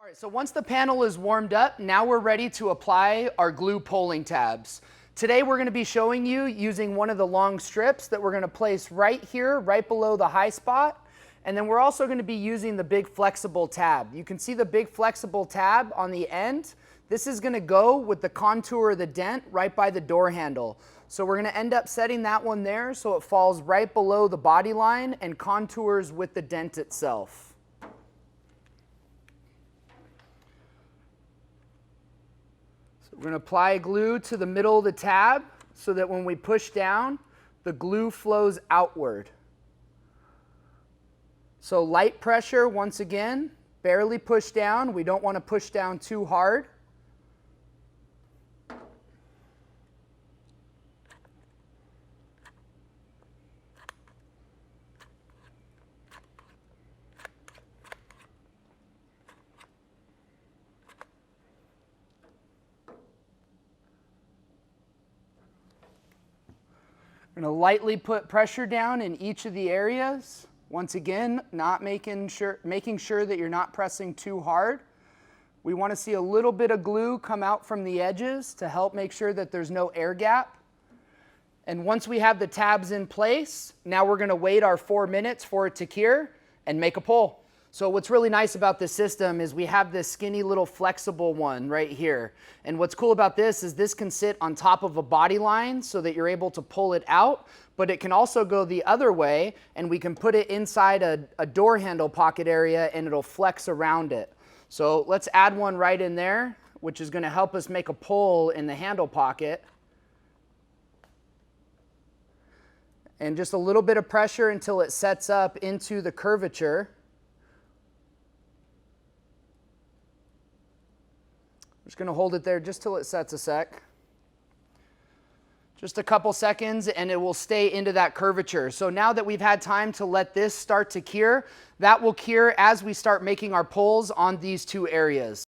All right, so once the panel is warmed up, now we're ready to apply our glue pulling tabs. Today we're going to be showing you using one of the long strips that we're going to place right here, right below the high spot. And then we're also going to be using the big flexible tab. You can see the big flexible tab on the end. This is going to go with the contour of the dent right by the door handle. So we're going to end up setting that one there so it falls right below the body line and contours with the dent itself. We're going to apply glue to the middle of the tab so that when we push down, the glue flows outward. So light pressure, once again, barely push down. We don't want to push down too hard. I'm going to lightly put pressure down in each of the areas. Once again, not making sure that you're not pressing too hard. We want to see a little bit of glue come out from the edges to help make sure that there's no air gap. And once we have the tabs in place, now we're going to wait our 4 minutes for it to cure and make a pull. So what's really nice about this system is we have this skinny little flexible one right here. And what's cool about this is this can sit on top of a body line so that you're able to pull it out, but it can also go the other way and we can put it inside a door handle pocket area and it'll flex around it. So let's add one right in there, which is going to help us make a pull in the handle pocket. And just a little bit of pressure until it sets up into the curvature. I'm just going to hold it there just till it sets a sec. Just a couple seconds and it will stay into that curvature. So now that we've had time to let this start to cure, that will cure as we start making our pulls on these two areas.